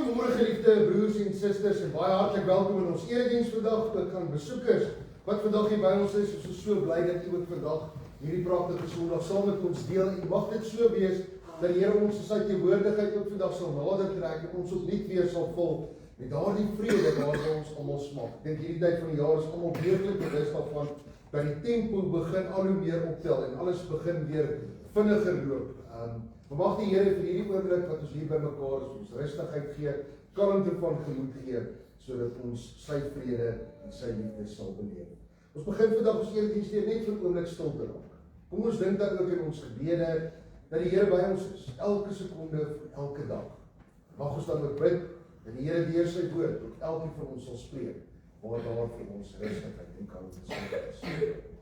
Goeiemôre geliefde broers en susters en baie hartlik welkom in ons erediens vandag. Ook aan besoekers wat vandag hier by ons is. Ons is so bly dat u ook vandag hierdie pragtige Sondag saam met ons deel. En mag dit so wees dat die Here ons in sy teenwoordigheid ook vandag sal nader trek en ons opnuut weer sal vul met daardie vrede waarvan ons almal smaak. Ek dink hierdie tyd van die jaar is almal deeglik bewus daarvan dat die tempo begin al hoe meer optel en alles begin weer vinniger loop. Maar mag die Here vir hierdie oomblik wat ons hier by mekaar is, ons rustigheid gee, kalmte van gemoed gee, sodat ons sy vrede en sy liefde sal beleef. Ons begin vandag ons erediens net vir 'n oomblik stil te raak. Kom ons dink dan ook in ons gebede dat die Here by ons is, elke sekonde vir elke dag. Mag ons dan ook bid dat die Here deur sy woord tot elkeen van ons sal spreek, waar daar vir ons rustigheid en kalmte sal wees.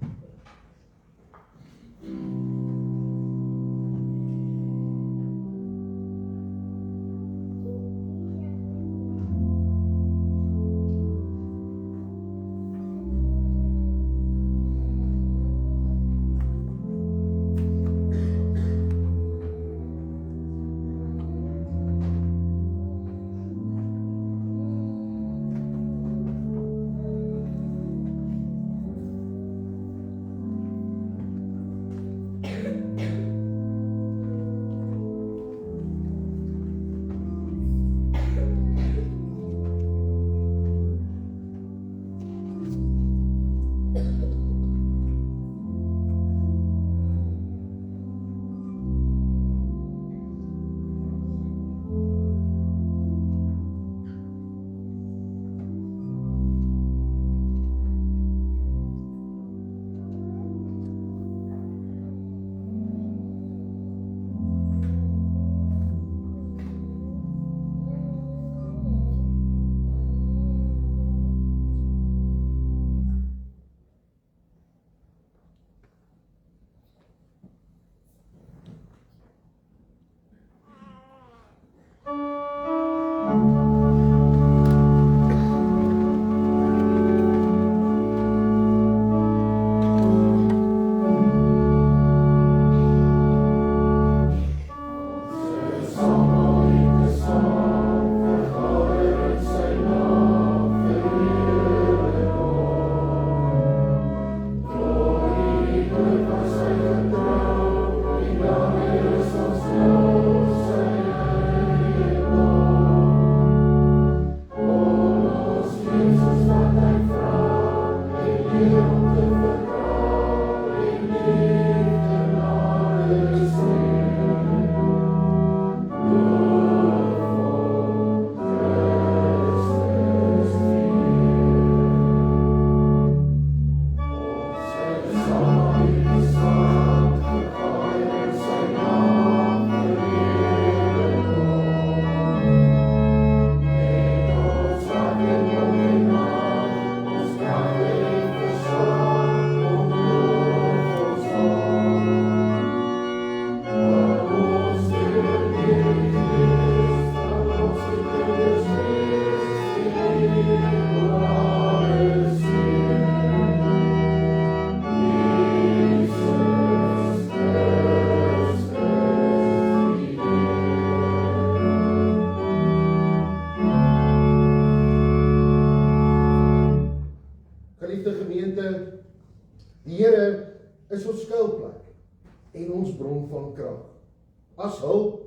As hulp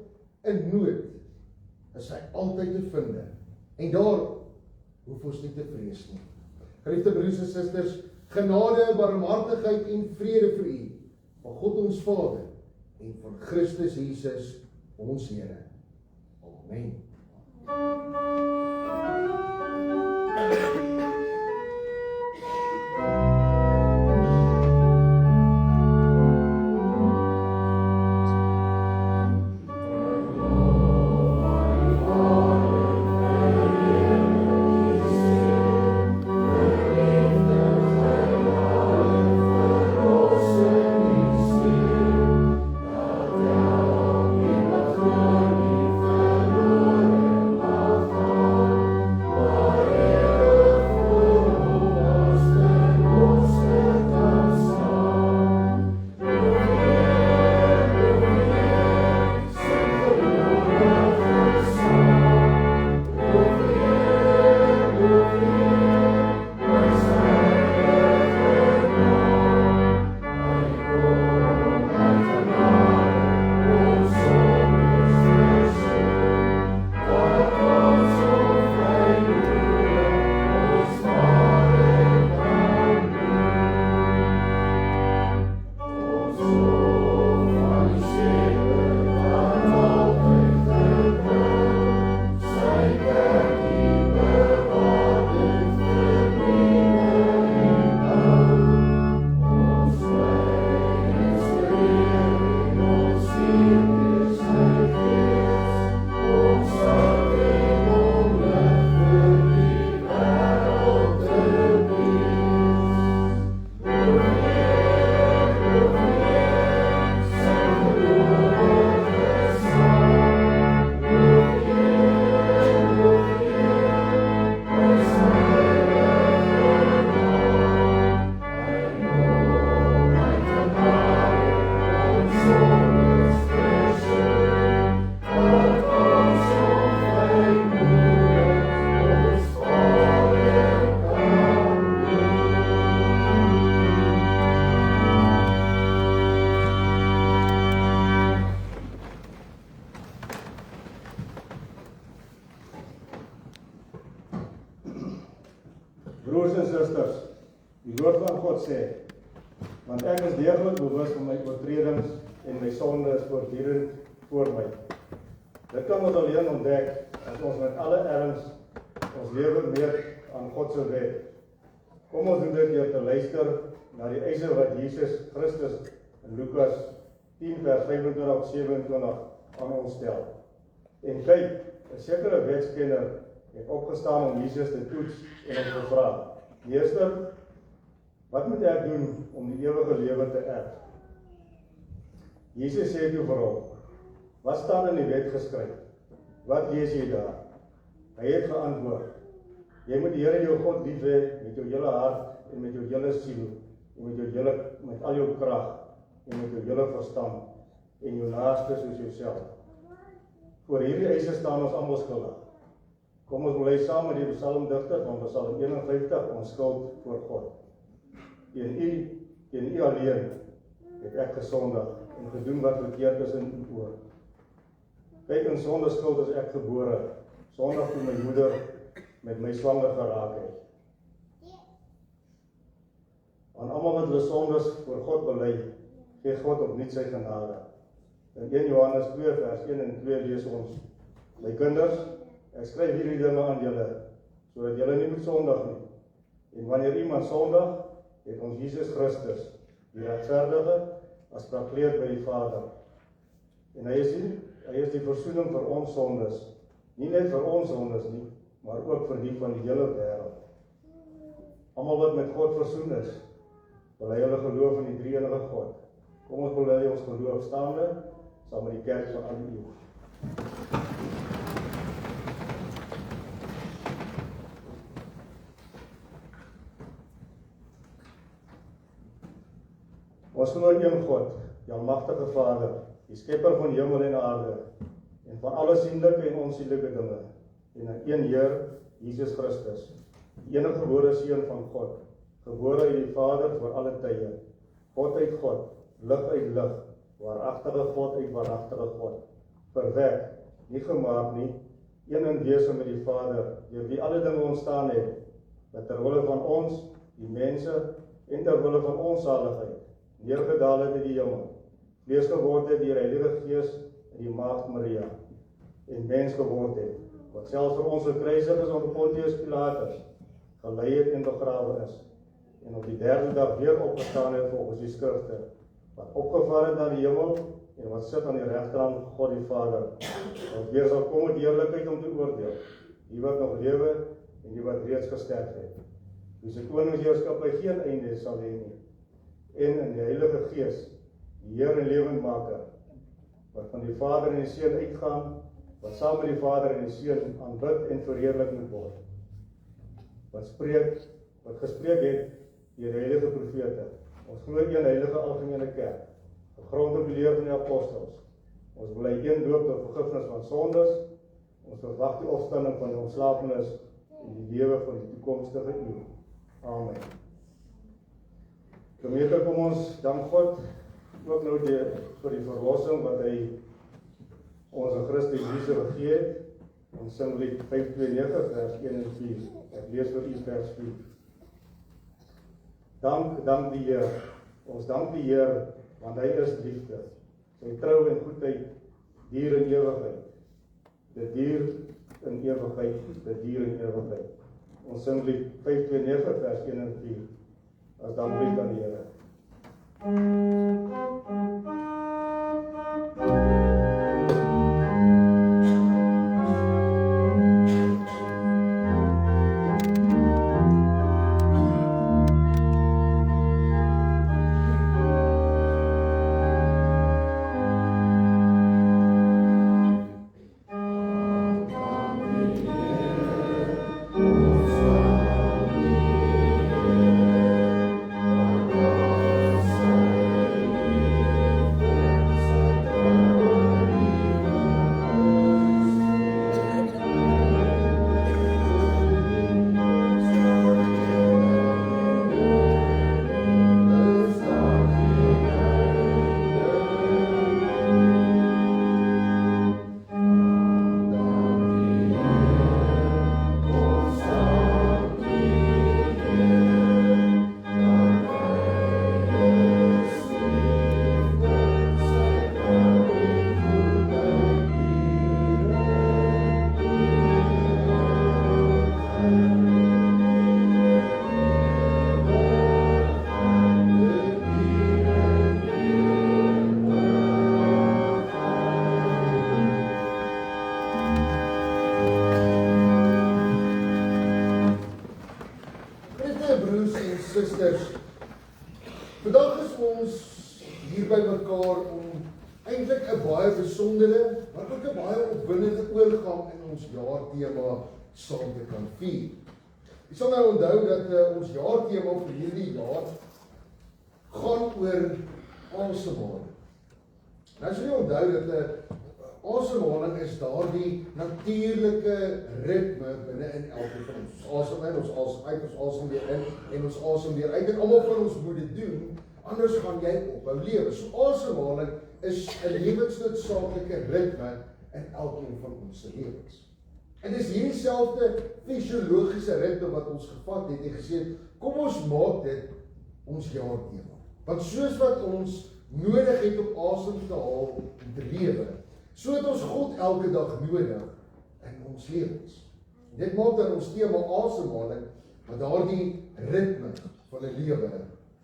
in nood is hy altyd te vind. En daar hoef ons nie te vrees nie. Geliefde broers en susters, genade, barmhartigheid en vrede vir u, van God ons Vader en van Christus Jesus ons Here. Amen. Oh susters, die woord van God sê, want ek is deeglik bewus van my oortredings en my sonde is voortdurend voor my. Dit kan ons alleen ontdek as ons met alle erns ons lewe meet aan God se wet. Kom ons doen dit deur te luister na die eise wat Jesus Christus in Lukas 10 vers 25-27 aan ons stel. En kyk, 'n sekere wetskenner het opgestaan om Jesus te toets en hom te vra: Meester, wat moet ek doen om die ewige lewe te erf? Jesus sê toe vir hom: Wat staan in die wet geskryf? Wat lees jy daar? Hy het geantwoord: Jy moet die Here jou God lief hê met jou hele hart en met jou hele siel en met al jou krag en met jou hele verstand en jou naaste soos jouself. Voor hierdie eise staan ons almal skuldig. Kom ons bely saam met die psalmdigter van Psalm 51 ons skuld voor God. Teen u alleen het ek gesondig en gedoen wat verkeerd is in u oë. Kyk, in sonde skuld is ek gebore, sondig toe my moeder met my swanger geraak het. Aan almal wat hulle sondes voor God bely, gee God opnuut sy genade. In 1 Johannes 2 vers 1 en 2 lees ons: My kinders, ek skryf hierdie dinge aan julle, sodat julle nie moet sondig nie. En wanneer iemand sondig, het ons Jesus Christus, die regverdige, as prakleer by die Vader. En hy is die versoening vir ons sondes, nie net vir ons sondes nie, maar ook vir die van die hele wêreld. Almal wat met God versoen is, bely hulle geloof in die drie-enige God. Kom ons bely ons geloof staande, saam met die kerk van alle eeuw. Ons glo in een God, die almagtige Vader, die skepper van hemel en aarde, en van alle sienlike en onsienlike dinge, en in een Heer, Jesus Christus, die enige gebore Seun van God, gebore uit die Vader voor alle tye, God uit God, lig uit lig, waaragtige God uit waaragtige God, verwek, nie gemaak nie, een in wese met die Vader, deur wie alle dinge ontstaan het, wat ter wille van ons, die mense, en ter wille van ons saligheid, neergedaal het in die hemel, vlees geword het deur die Heilige Gees en die Maagd Maria, en mens geword het, wat selfs vir ons gekruisig is onder Pontius Pilatus, gelei het en begrawe is, en op die derde dag weer opgestaan het volgens die skrifte, wat opgevaar het na die hemel, en wat sit aan die regterhand van God die Vader, wat weer sal kom met heerlikheid om te oordeel, die wat nog lewe, en die wat reeds gesterf het, wie se koningsheerskap by geen einde sal hê nie, en in die Heilige Gees, die Heer en lewendmaker, wat van die Vader en die Seun uitgaan, wat saam met die Vader en die Seun aanbid en verheerlik moet word, wat gespreek het deur die heilige profete. Ons glo een heilige algemene kerk, gegrond op die leer van die apostels. Ons bely een doop tot vergifnis van sondes. Ons verwag die opstanding van die ontslaapenes en die lewe van die toekomstige eeuw. Amen. Gemeente, kom ons dank God ook nou vir die verlossing wat hy ons in Christus Jesus gegee het. Ons sing lied 529 vers 1 en 4. Ek lees vir u vers 4. Dank die Heer. Ons dank die Heer, want hy is liefde. Sy trou en goedheid duur in ewigheid. Dit duur in ewigheid, dit duur in ewigheid. Ons sing lied 529 vers 1 en 4. As danklied aan die Here. besondere, maar ook 'n baie opwindende oorgang in ons jaartema saam te kan vier. Jy sal nou onthou dat ons jaartema vir hierdie jaar gaan oor asemhaling. Nou as jy onthou dat asemhaling is daardie natuurlike ritme binne in elke van ons. Ons asem in, ons asem uit, ons asem weer in en ons asem weer uit. En almal van ons moet dit doen, anders gaan jy ophou lewe. So asemhaling is 'n lewensnoodsaaklike ritme in elkeen van ons se lewens. En dis hierdie selfde fisiologiese ritme wat ons gevat het en gesê het, kom ons maak dit ons jaartema. Want soos wat ons nodig het om asem te haal en te lewe, so het ons God elke dag nodig in ons lewens. Dit maak dan ons tema asemhaling, maar daardie ritme van 'n lewe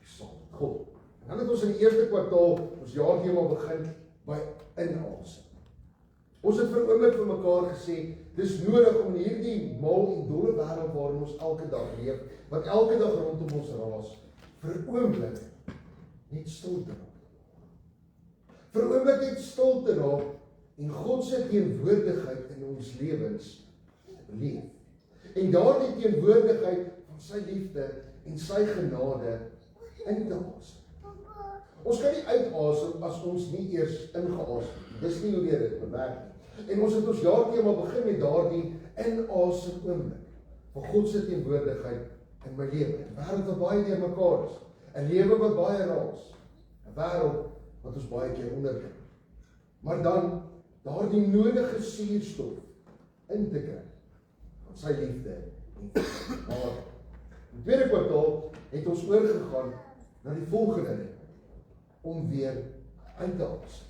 saam met God. En dan het ons in die eerste kwartaal ons jaartema begin by inasem. Ons het vir 'n oomblik vir mekaar gesê, dis nodig om hierdie mal en dolle wêreld waarin ons elke dag leef, wat elke dag rondom ons raas, vir 'n oomblik net stil te raak. Vir 'n oomblik net stil te raak en God se teenwoordigheid in ons lewens te beleef. En daardie teenwoordigheid van sy liefde en sy genade in te asem. Ons kan nie uitasem as ons nie eers ingeasem het. Dis nie hoe dit werk nie. En ons het ons jaartema begin met daardie inasem oomblik van God se teenwoordigheid in my lewe. 'n Wêreld wat baie deur mekaar is. 'n Lewe wat baie raas. 'n Wêreld wat ons baie keer onderkry. Maar dan daardie nodige suurstof in te kry van sy liefde en genade. In die tweede kwartaal het ons oorgegaan na die volgende ritme, om weer uit te asem.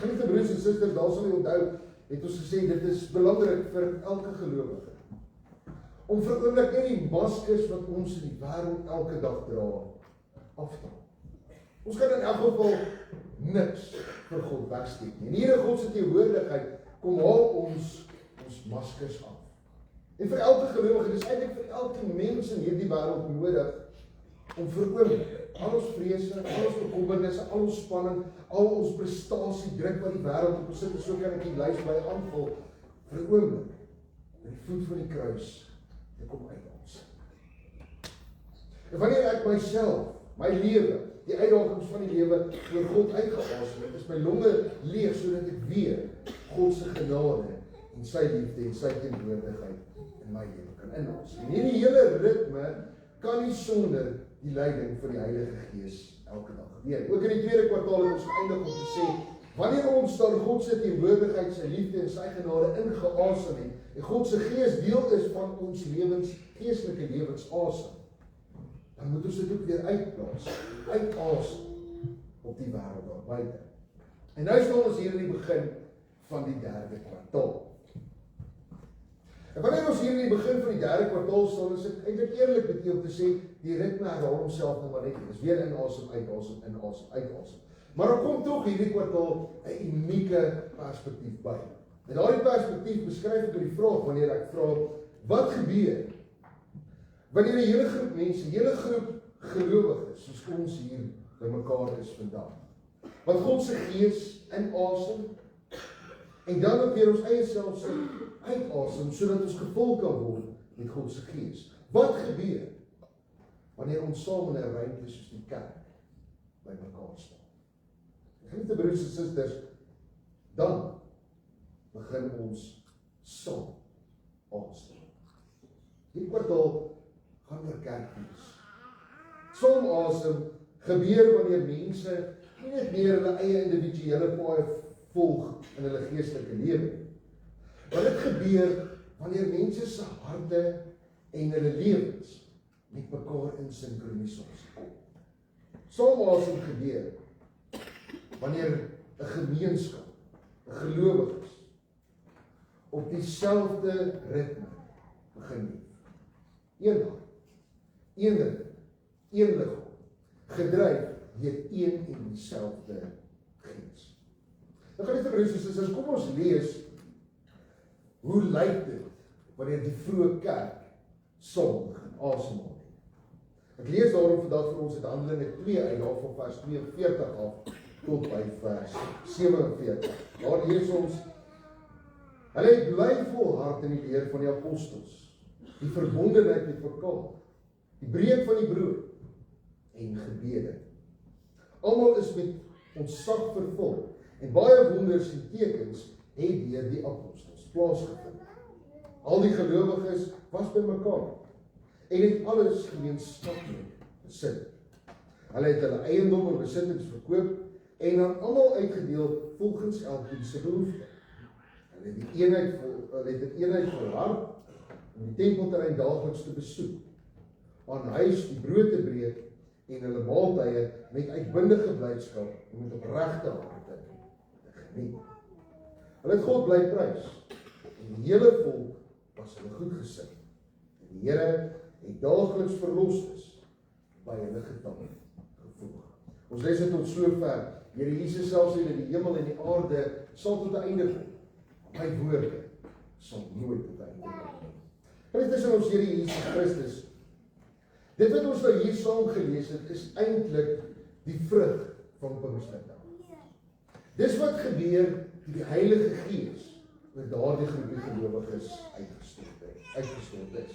Geliefde broers en susters, daar sal jy onthou, het ons gesê, dit is belangrik vir elke gelowige, om vir 'n oomblik net die maskers wat ons in die wêreld elke dag dra, af te haal. Ons kan in elk geval niks vir God wegsteek nie. En hier in God se teenwoordigheid kom haal ons maskers af. En vir elke gelowige, dis eintlik vir elke mens in hierdie wêreld nodig om vir 'n oomblik al ons vrese, al ons bekommernisse, al ons spanning, al ons prestasie druk wat die wêreld op ons sit, en so kan ek die lys by aanvul, vir 'n oomblik by die voet van die kruis te kom uitasem. En wanneer ek myself, my lewe, die uitdagings van die lewe voor God uitgeasem het, is my longe leeg sodat ek weer God se genade en sy liefde en sy teenwoordigheid in my lewe kan inasem. En hierdie hele ritme kan nie sonder die leiding van die Heilige Gees elke dag gebeur. Ook in die tweede kwartaal het ons geëindig om te sê, wanneer ons dan God se teenwoordigheid, sy liefde en sy genade ingeasem het, en God se Gees deel is van ons lewens, geestelike lewensasem, dan moet ons dit ook weer uitasem op die wêreld daar buite. En nou staan ons hier in die begin van die derde kwartaal. En wanneer ons hier in die begin van die derde kwartaal staan, is dit eintlik eerlik met jou om te sê, die ritme herhaal homself nou maar net. Dis weer inasem, uitasem. Maar dan kom tog hierdie kwartaal 'n unieke perspektief by. En daardie perspektief beskryf ek in die vraag wanneer ek vra, wat gebeur wanneer 'n hele groep mense, 'n hele groep gelowiges soos ons hier by mekaar is vandag, wat God se Gees inasem en dan ook weer ons eie self uitasem sodat ons gevul kan word met God se Gees. Wat gebeur wanneer ons saam in 'n ruimte soos die kerk by mekaar staan? Geliefde broers en susters, dan begin ons saam asem. Hierdie kwartaal gaan oor kerkdiens. Saam asem gebeur wanneer mense nie net meer hulle eie individuele paaie volg in hulle geestelike lewe. Maar dit gebeur wanneer mense se harte en hulle lewens met mekaar in sinkronisasie kom. Saam asem gebeur wanneer 'n gemeenskap, 'n gelowiges op dieselfde ritme begin leef. Een hart, een ritme, een liggaam, gedryf deur een en dieselfde Gees. Nou geliefde broers en susters, kom ons lees hoe lyk dit wanneer die vroeë kerk saam begin asemhaal. Ek lees daarom vandag vir ons uit Handelinge 2 uit daar van vers 42 af. tot by vers 47. Daar lees ons, hulle het bly volhard in die leer van die apostels, die verbondenheid met mekaar, die breek van die brood en gebede. Almal is met ontzag vervul en baie wonders en tekens het deur die apostels plaasgevind. Al die gelowiges was by mekaar en het alles gemeenschappelijk besit. Hulle het hulle eiendom en besittings verkoop en aan almal uitgedeel volgens elkeen se behoefte. Hulle het die eenheid volhard om die tempelterrein daagliks te besoek, aan huis die brood te breek en hulle maaltye met uitbundige blydskap en met opregte harte te geniet. Hulle het God bly prys en die hele volk was hulle goedgesin. En die Here het daagliks verlosstes by hulle getal gevoeg. Ons lees dit tot sover. Here Jesus self sê dat die hemel en die aarde sal tot 'n einde kom. My woorde sal nooit tot 'n einde kom. Christus in ons Here Jesus Christus. Dit wat ons nou hier saam gelees het, is eintlik die vrug van Pinksterdag. Dis wat gebeur toe die Heilige Gees oor daardie groepie gelowiges uitgestort is.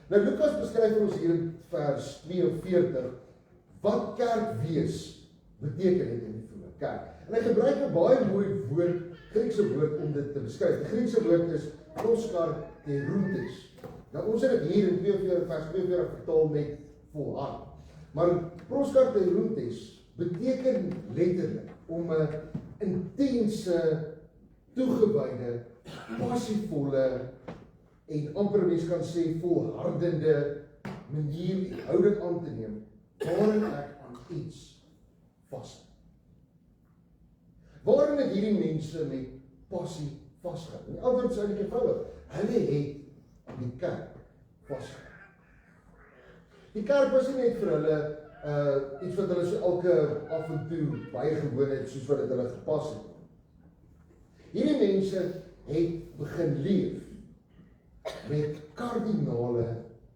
Nou Lukas beskryf vir ons hier in vers 42 wat kerk wees beteken het in die vroeë kerk. En hy gebruik 'n baie mooi woord, Griekse woord om dit te beskryf. Die Griekse woord is proskarterontes. Nou ons het dit hier in 42 vers 42 vertaal met volhard. Maar proskarterontes beteken letterlik om 'n intense, toegewyde, passievolle en amper mens kan sê volhardende manier en houding aan te neem waarin ek aan iets vashou. Waarin het hierdie mense met passie vasgehou? Die antwoord is eintlik eenvoudig. Hulle het aan die kerk vasgehou. Die kerk was nie net vir hulle iets wat hulle so elke af en toe baie gewoon het soos wat dit hulle gepas het. Hierdie mense het begin leef met kardinale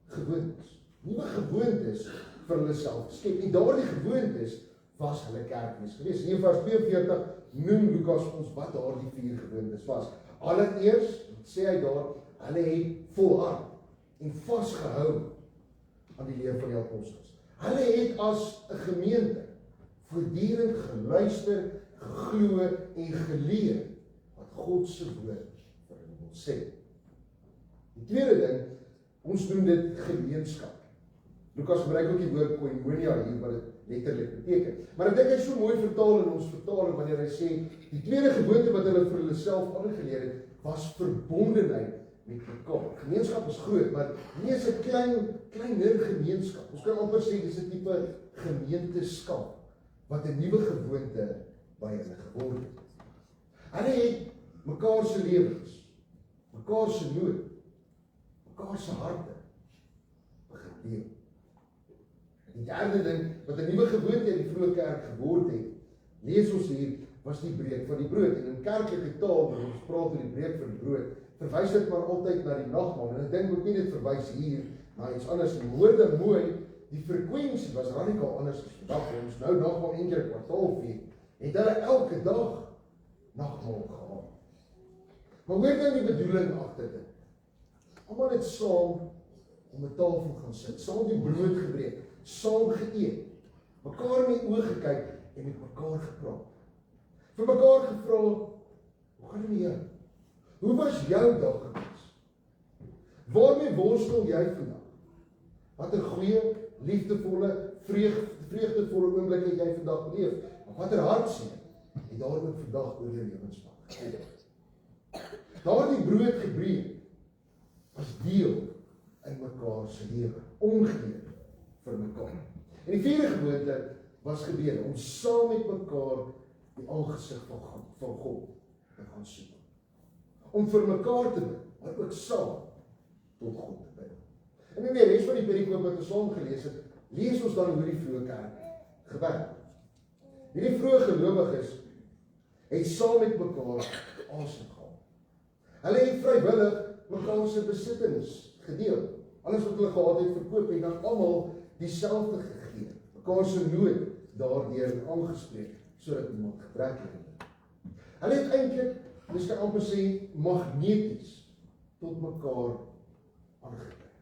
gewoontes. Nuwe gewoontes vir hulle self geskep. En daardie gewoontes was hulle kerkwees gewees. In vers 42 noem Lukas ons wat daardie 4 gewoontes was. Allereers sê hy daar, hulle het volhard en vasgehou aan die leer van die apostels. Hulle het as 'n gemeente voortdurend geluister, geglo en geleer wat God se woord vir hulle wil sê. Die tweede ding, ons noem dit gemeenskap. Lukas gebruik ook die woord koinonia hier wat dit letterlik beteken. Maar ek dink hy is so mooi vertaal in ons vertaling wanneer hy sê die tweede gewoonte wat hulle vir hulle self aangeleer het, was verbondenheid met mekaar. Gemeenskap is groot, maar nie is 'n kleiner gemeenskap. Ons kan amper sê dis 'n tipe gemeenteskap wat 'n nuwe gewoonte by hulle geword het. Hulle het mekaar se lewens, mekaar se nood, mekaar se harte begin deel. Die derde ding wat 'n nuwe gewoonte in die vroeë kerk geword het, lees ons hier, was die breek van die brood. En in kerklike taal, wanneer ons praat oor die breek van die brood, verwys dit maar altyd na die nagmaal. En ek dink ook nie dit verwys hier na iets anders nie. Hoor dit mooi, die frekwensie was radikaal anders as vandag. Ons nou nagmaal een keer 'n kwartaal vier, het hulle elke dag nagmaal gehad. Maar hoor dan die bedoeling agter dit. Almal het saam om 'n tafel gaan sit, saam die brood gebreek, saam geëet, mekaar in die oë gekyk en met mekaar gepraat. Vir mekaar gevra, hoe gaan dit met jou? Hoe was jou dag gewees? Waarmee worstel jy vandag? Watter goeie, liefdevolle, vreugdevolle oomblik het jy vandag beleef? Maar watter hartseer het daar ook vandag oor jou lewenspad gegee? Daardie brood gebreek was deel in mekaar se lewe, omgee vir mekaar. En die vierde gewoonte was gebede, om saam met mekaar die aangesig van God te gaan soek. Om vir mekaar te bid, maar ook saam tot God te bid. En in die res van die perikoop wat ons saam gelees het, lees ons dan hoe die vroeë kerk gewerk. Hierdie vroeë gelowiges het saam met mekaar asem gehaal. Hulle het vrywillig mekaar se besittings gedeel. Alles wat hulle gehad het verkoop en dan almal dieselfde gegee. Mekaar se nood daardeur aangespreek, sodat iemand gebrek het. Hulle het eintlik, mens kan amper sê, magneties tot mekaar aangetrek.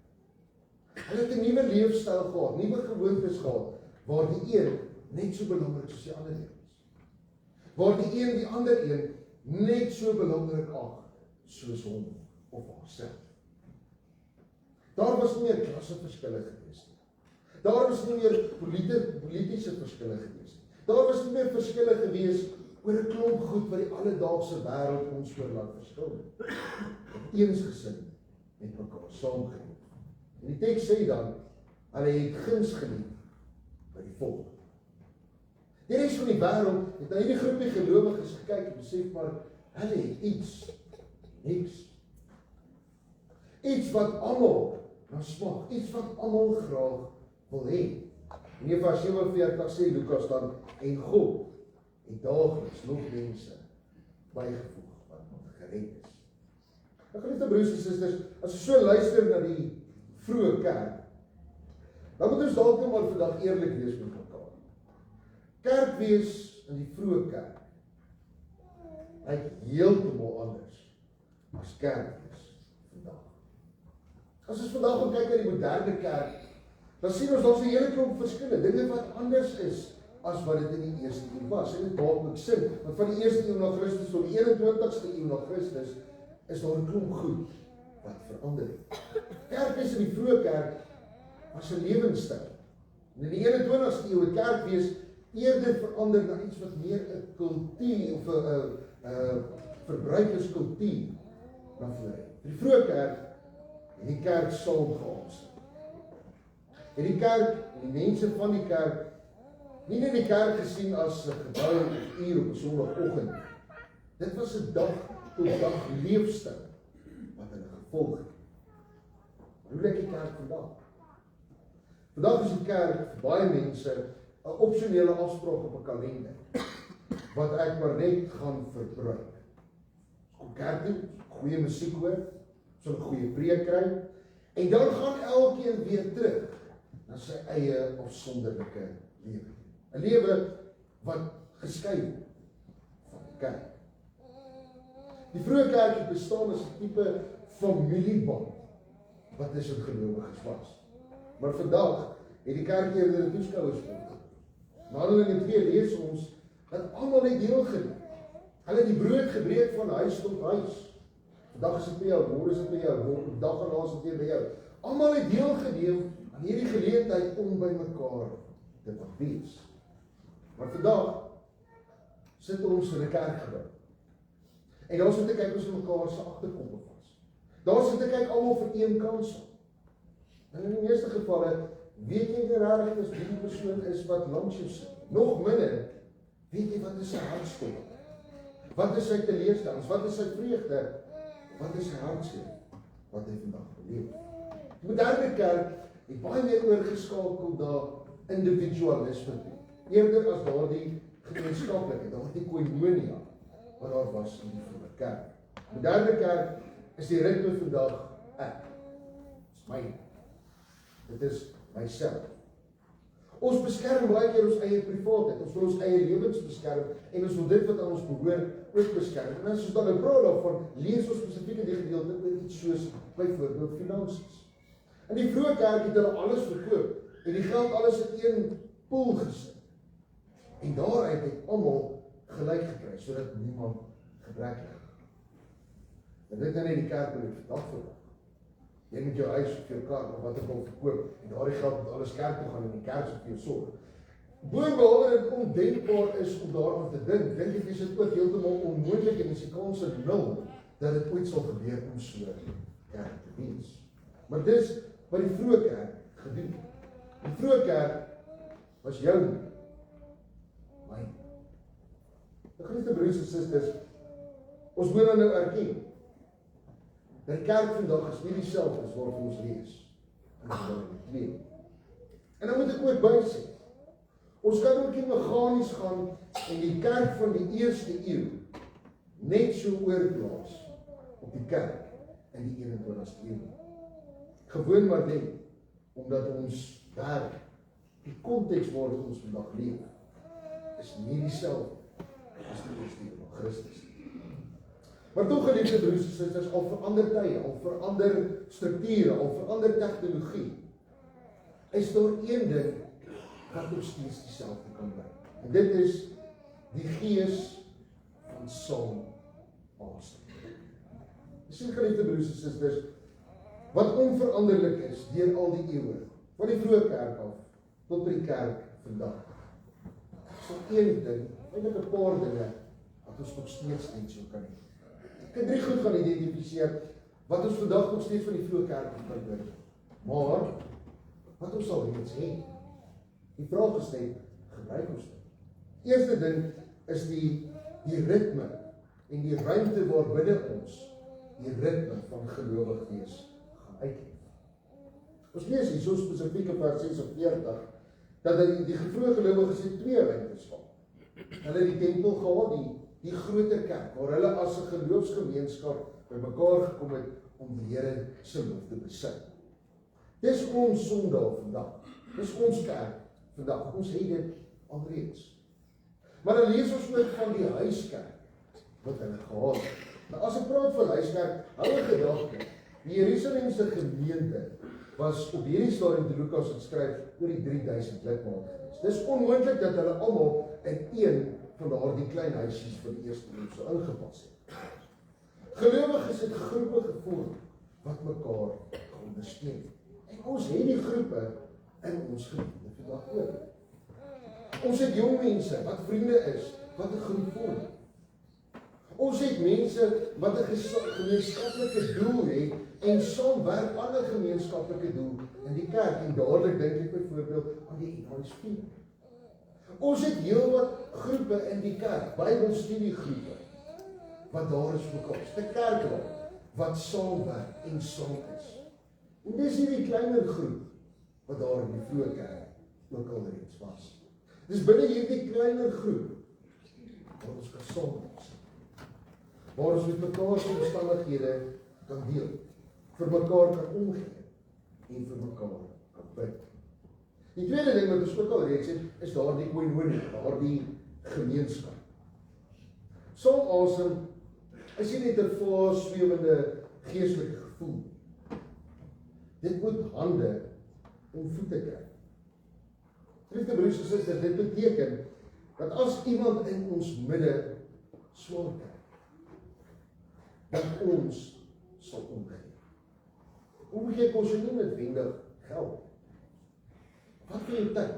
Hulle het 'n nuwe leefstyl gehad, nuwe gewoontes gehad, waar die een net so belangrik soos die ander een is. Waar die een die ander een net so belangrik ag soos hom of haarself. Daar was nie meer klasseverskille gewees nie. Daar was nie meer politiese verskille gewees nie. Daar was nie meer verskille gewees oor 'n klomp goed wat die alledaagse wêreld ons oor laat verskil. Eensgesind met mekaar saamgekom. En die teks sê dan, hulle het guns geniet by die volk. Die res van die wêreld het na hierdie groepie gelowiges gekyk en besef maar, hulle het niks. Iets wat almal na smag, iets wat almal graag wil hê. In Vers 47 sê Lukas dan, en God het daagliks nog mense bygevoeg wat gered is. Geliefde broers en susters, as ons so luister na die vroeë kerk, dan moet ons dalk maar vandag eerlik wees met mekaar. Kerk wees in die vroeë kerk lyk heeltemal anders as kerk wees vandag. As ons vandag gaan kyk na die moderne kerk, dan sien ons daar's 'n hele klomp verskille, dinge wat anders is as wat dit in die eerste eeu was. En dit maak ook sin, want van die eerste eeu na Christus tot die 21ste eeu na Christus is daar 'n klomp goed wat verander het. Kerkwees in die vroeë kerk was 'n lewenstyl. En in die 21ste eeu het kerkwees eerder verander na iets wat meer 'n kultuur of 'n verbruikerskultuur na vore het. Die vroeë kerk het die kerk saamgehaal. En die kerk, en die mense van die kerk, nie net die kerk gesien as 'n gebou of uur op 'n Sondagoggend. Dit was 'n dag tot dag leefstyl wat hulle gevolg het. Hoe lyk die kerk vandag? Vandag is die kerk vir baie mense 'n opsionele afspraak op 'n kalender wat ek maar net gaan verbruik. Kom kerk toe, goeie musiek hoor, so 'n goeie preek kry, en dan gaan elkeen weer terug na sy eie afsonderlike lewe. 'n Lewe wat geskei word van die kerk. Die vroeë kerk het bestaan as 'n tipe familieband wat tussen gelowiges was. Maar vandag het die kerk eerder 'n toeskouersband. In Handelinge 2 lees ons dat almal het deel geneem. Hulle het die brood gebreek van huis tot huis. Vandag is dit by jou, môre is dit by jou, dag daarna is dit weer by jou. Almal het deel geneem aan hierdie geleentheid om by mekaar te mag wees. Maar vandag sit ons in 'n kerkgebou. En daar sit te kyk ons mekaar se agterkoppe vas. Daar sit te kyk almal vir een kansel. En in die meeste gevalle weet jy nie regtig as wie die persoon is wat langs jou sit. Nog minder weet jy wat is sy hartstocht. Wat is sy teleurstellings? Wat is sy vreugde? Wat is sy hartseer? Wat hy vandag beleef. Die moderne kerk het baie meer oorgeskakel na individualisme toe. Eerder as daardie gemeenskaplike, daardie koinonia wat daar was in die vroeë kerk. Die moderne kerk is die ritme vandag ek. Dit is my. Dit is myself. Ons beskerm baie keer ons eie privaatheid, ons wil ons eie lewens beskerm, en ons wil dit wat aan ons behoort ook beskerm. En as ons dan nou praat daarvan, lees ons spesifieke die gedeelte oor iets soos byvoorbeeld finansies. In die vroeë kerk het hulle alles verkoop, en die geld alles in een pool gesit. En daaruit het almal gelyk gekry, sodat niemand gebrek het. En dit is net die kerk wat vandag vandag. Jy moet jou huis of jou kar of wat ook al verkoop, en daardie geld moet alles kerk toe gaan, en die kerk sal vir jou sorg. Boonbehalwe dit ondenkbaar is om daaraan te dink, dink ek is dit ook heeltemal onmoontlik en is die kans nul, dat dit ooit sal gebeur om so kerk te wees. Maar dis wat die vroeë kerk gedoen het. Die vroeë kerk was jou my. Geliefde broers en susters, ons moet nou erken, dat die kerk vandag is nie dieselfde as waarvan ons lees in Handelinge 2. En dan moet ek ook by sê, ons kan ook nie meganies gaan en die kerk van die eerste eeu net so oorplaas op die kerk in die 21ste eeu. Gewoon maar net, omdat ons werk, die konteks waarin ons vandag leef, is nie dieselfde as die evangelie van Christus. Maar tog, geliefde broers en susters, al verander tye, al verander strukture, al verander tegnologie, is daar een ding wat nog steeds dieselfde kan bly. En dit is die gees van saamhasting. Sien, geliefde broers en susters, wat onveranderlik is deur al die eeue, van die vroeë kerk af tot by die kerk vandag. So een ding, eintlik 'n paar dinge wat ons nog steeds net so kan hê. Ek het 3 goed gaan identifiseer wat ons vandag nog steeds van die vroeë kerk kan doen. Maar wat ons sal reeds hê. Die vraag is net, gebruik ons dit? Eerste ding is die ritme en die ruimte waarbinne ons die ritme van gelowig wees gaan uitleef. Ons lees hier so spesifiek in vers 46 dat die vroeë gelowiges het 2 ruimtes gehad. Hulle het die tempel gehad, die groter kerk, waar hulle as 'n geloofsgemeenskap bymekaar gekom het om die Here se lof te besing. Dis ons Sondag vandag. Dis ons kerk vandag. Ons het dit alreeds. Maar dan lees ons ook van die huiskerk wat hulle gehad het. Nou as ek praat van huiskerk, hou 'n gedagte. Die Jerusalemse gemeente was op hierdie stadium toe Lukas het skryf oor die 3000 lidmate gewees. Dis onmoontlik dat hulle almal in een van daardie klein huisies van die eerste eeu so ingepas het. Gelowiges het groepe gevorm wat mekaar ondersteun. En ons het die groepe in ons gemeente vandag ook. Ons het jong mense wat vriende is, wat 'n groep vorm. Ons het mense wat 'n gemeenskaplike doel het en saamwerk aan 'n gemeenskaplike doel in die kerk. En dadelik dink ek byvoorbeeld aan die NHSP. Ons het heelwat groepe in die kerk, Bybelstudiegroepe, wat daar is vir mekaar. 'n kerkraad wat saamwerk en saam is. En dis hierdie kleiner groep wat daar in die vroeë kerk ook al reeds was. Dis binne hierdie kleiner groep waar ons kan saam wees. Waar ons met mekaar se omstandighede kan deel, vir mekaar kan omgee en vir mekaar kan bid. Die tweede ding wat ons ook al reeds het, is daardie koinonie, daardie gemeenskap. Saam asem is nie net 'n voorswewende geestelike gevoel. Dit moet hande en voete kry. Geliefde broers en susters, dit beteken dat as iemand in ons midde swaar kry, dat ons sal omgee. Omgee kos nie noodwendig geld. Wat van jou tyd?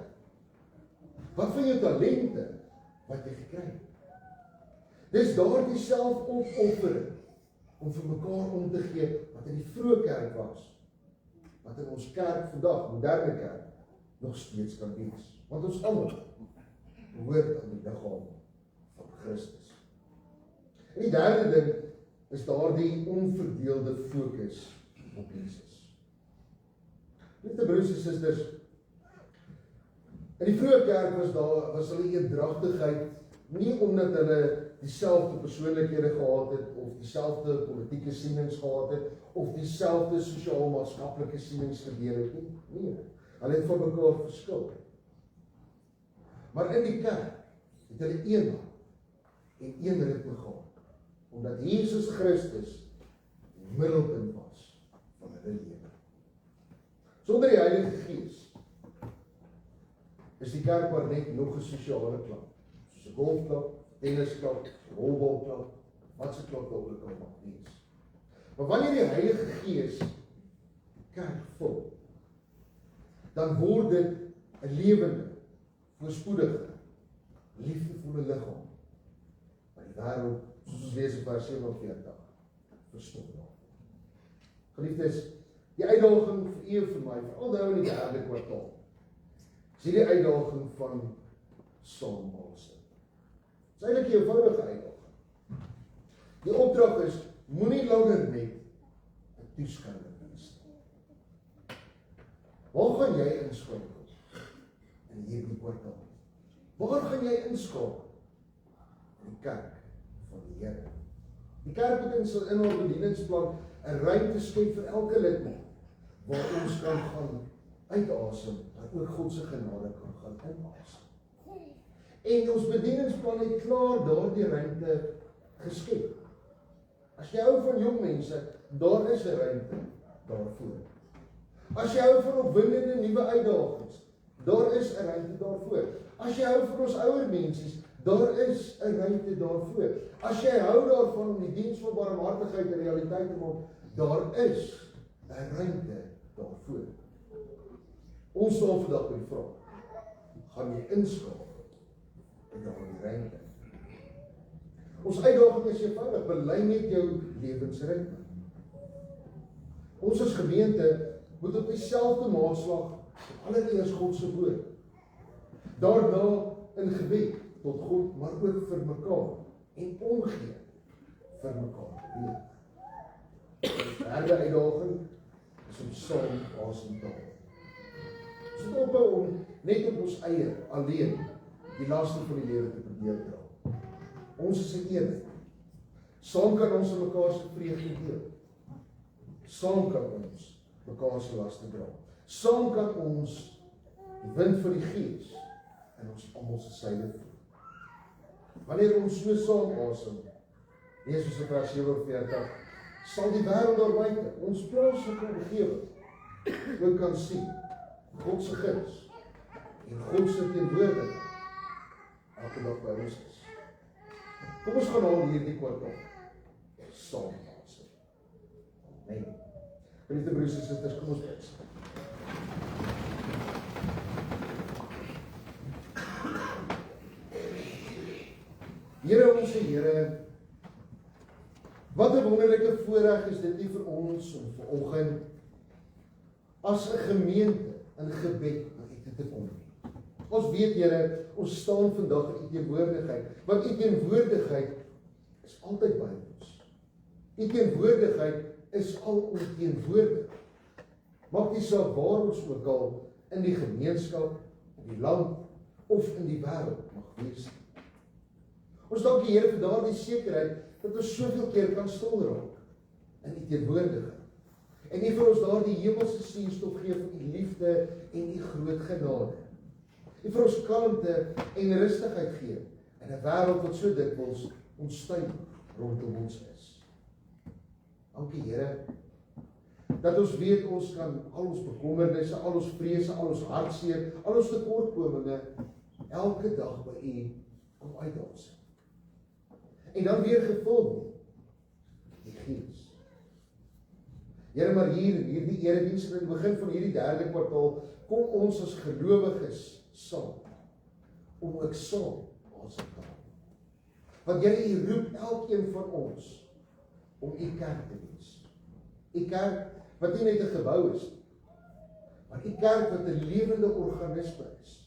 Wat van jou talente wat jy gekry het? Dis daardie selfopoffering om vir mekaar om te gee wat in die vroeë kerk was, wat in ons kerk vandag, moderne kerk, nog steeds kan wees. Want ons almal behoort aan die liggaam van Christus. En die derde ding is daardie onverdeelde fokus op Jesus. Liefde broers en susters, in die vroeë kerk was hulle eendragtigheid, nie omdat hulle dieselfde persoonlikhede gehad het, of dieselfde politieke sienings gehad het, of dieselfde sosiaal-maatskaplike sienings gedeel het nie. Nee, hulle het van mekaar verskil. Maar in die kerk het hulle een hart en een ritme gehad, omdat Jesus Christus die middelpunt was van hulle lewe. Sonder die Heilige Gees is die kerk maar net nog 'n sosiale klap, soos 'n golfklap, tennisklap, rolbalklap, wat se klap ook al mag wees. Maar wanneer die Heilige Gees die kerk vul, dan word dit 'n lewende, voorspoedige, liefdevolle liggaam wat die wêreld, soos ons lees in vers 47, verstom. Geliefdes, die uitdaging vir u en vir my, veral nou in die derde kwartaal, is hierdie uitdaging van saamhasting. Dit is eintlik 'n eenvoudige uitdaging. Die opdrag is, moenie langer net 'n toeskouer wees nie. Waar gaan jy inskakel in hierdie kwartaal? Waar gaan jy inskakel? In die kerk van die Here. Die kerk moet in haar bedieningsplan 'n ruimte skep vir elke lidmaat, waar ons kan gaan uitasem, dat ook God se genade kan gaan inasem. En ons bedieningsplan het klaar daardie ruimte geskep. As jy hou van jong mense, daar is 'n ruimte daarvoor. As jy hou van opwindende nuwe uitdagings, daar is 'n ruimte daarvoor. As jy hou van ons ouer mensies, daar is 'n ruimte daarvoor. As jy hou daarvan om die diens van barmhartigheid 'n realiteit te maak, daar is 'n ruimte daarvoor. Ons staan vandag by die vraag, gaan jy inskakel in daardie ruimte? Ons uitdaging is eenvoudig, bely net jou lewensritme. Ons as gemeente moet op dieselfde maatslag allereers God se woord. Daarna in gebed tot God, maar ook vir mekaar en omgee vir mekaar. Die derde uitdaging is om saam asem te haal. Ons moet ophou om net op ons eie alleen die laste van die lewe te probeer dra. Ons is 'n eenheid. Saam kan ons mekaar se vreugde deel. Saam kan ons mekaar se laste dra. Saam kan ons die wind van die Gees in ons almal se seile voer. Wanneer ons so saam asem, lees ons in vers 47, sal die wêreld daar buite, ons plaaslike omgewing, ook kan sien God se guns en God se teenwoordigheid elke dag by ons is. Kom ons gaan haal hierdie kwartaal saam asem. Amen. Geliefde broers en susters, kom ons bid. Here, ons Here, wat 'n wonderlike voorreg is dit nie vir ons om vanoggend as 'n gemeente in gebed na U te kom nie. Ons weet, Here, ons staan vandag in U teenwoordigheid, want U teenwoordigheid is altyd by ons. U teenwoordigheid is alomteenwoordig. Maak nie saak waar ons ook al in die gemeenskap, in die land of in die wêreld mag wees. Ons dank die Here vir daardie sekerheid dat ons soveel keer kan stil raak in U teenwoordigheid. En U vir ons daardie hemelse suurstof gee van U liefde en U groot genade. U vir ons kalmte en rustigheid gee in 'n wêreld wat so dikwels onstuimig rondom ons is. Dankie Here dat ons weet ons kan al ons bekommernisse, al ons vrese, al ons hartseer, al ons tekortkominge elke dag by U kom uitdans. En dan weer gevul die Gees. Here, maar hier in hierdie erediens in die begin van hierdie derde kwartaal kom ons as gelowiges saam om ook saam asem te haal. Want Here, U roep elkeen van ons om U kerk te wees. U kerk wat nie net 'n gebou is, maar U kerk wat 'n lewende organisme is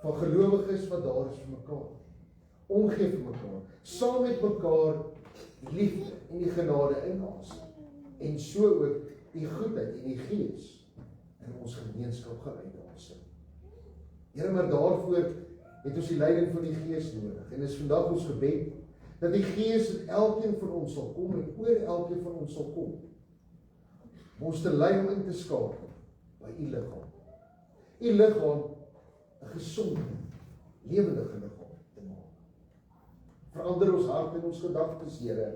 van gelowiges wat daar is vir mekaar, omgee vir mekaar, saam met mekaar die liefde en die genade inasem en so ook die goedheid en die Gees in ons gemeenskap gaan uitasem. Here, maar daarvoor het ons die leiding van die Gees nodig en is vandag ons gebed dat die Gees in elkeen van ons sal kom en oor elkeen van ons sal kom. Om ons te lei om in te skakel by U liggaam. U liggaam 'n gesonde, lewendige liggaam te maak. Verander ons hart en ons gedagtes, Here,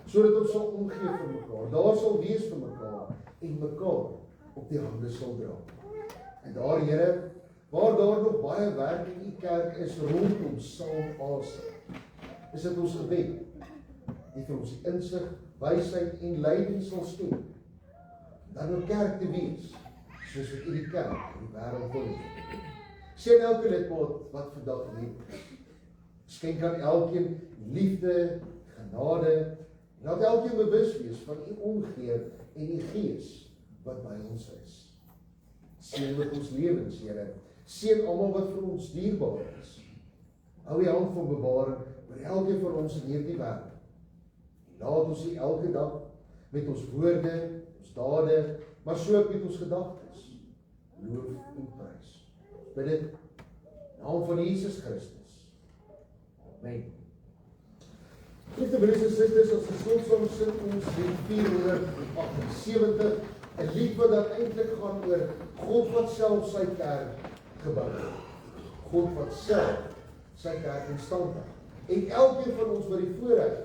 sodat ons sal omgee vir mekaar, daar sal wees vir mekaar en mekaar op die hande sal dra. En daar, Here, waar daar nog baie werk in U kerk is rondom saam asem, is dit ons gebed, die vir ons die insig, wysheid en leiding sal skenk, dan 'n kerk te wees, soos wat U die kerk in die wêreld wil hê. Sien elke lidmaat wat vandag leef. Skenk aan elkeen liefde, genade, en laat elkeen bewus wees van U omgee en U Gees wat by ons is. Seën met ons lewens, Here. Seën almal wat vir ons dierbaar is. Hou U hand van bewaring oor elkeen van ons in hierdie wêreld. En laat ons U elke dag met ons woorde, ons dade, maar so ook met ons gedagtes loof en prys. Bid dit in die naam van Jesus Christus. Amen. Liefde broers en susters, as ons saam sing ons lied 478, 'n lied wat dan eintlik gaan oor God wat self sy kerk gebou het. God wat self sy kerk in stand hou. En elkeen van ons wat die voorreg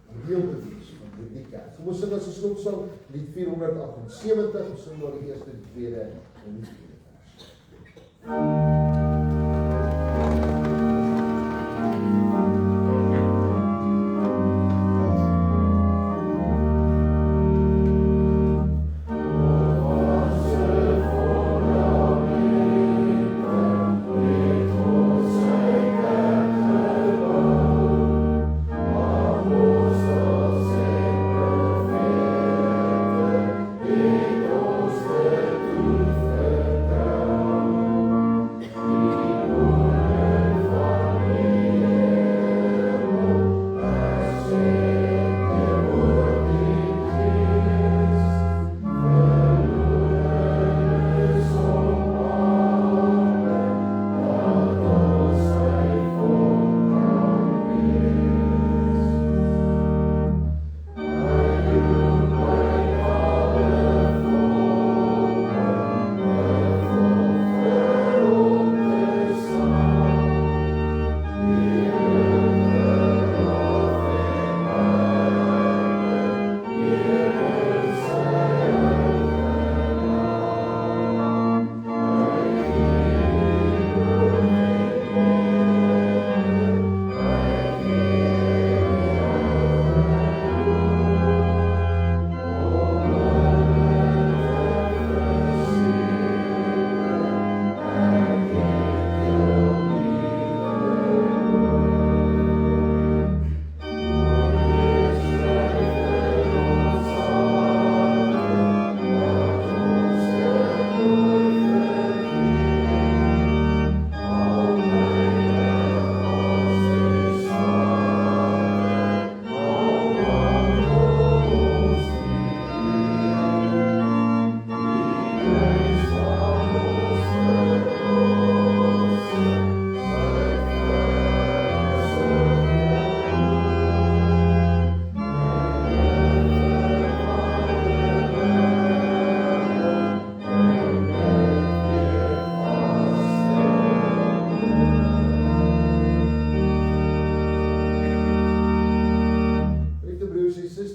om deel te wees van hierdie kerk. Kom ons sing as 'n slotsang lied 478, ons sing maar die eerste, die tweede en die vierde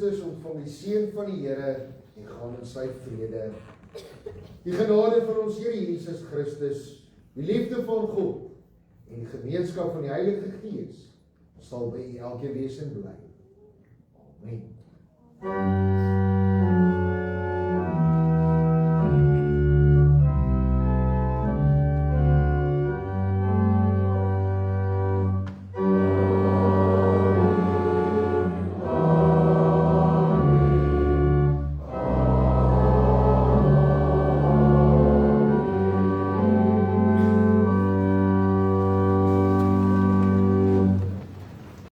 vers. Ontvang die seën van die Here en gaan in sy vrede. Die genade van ons Here Jesus Christus, die liefde van God en die gemeenskap van die Heilige Gees sal by elkeen wees en bly. Amen.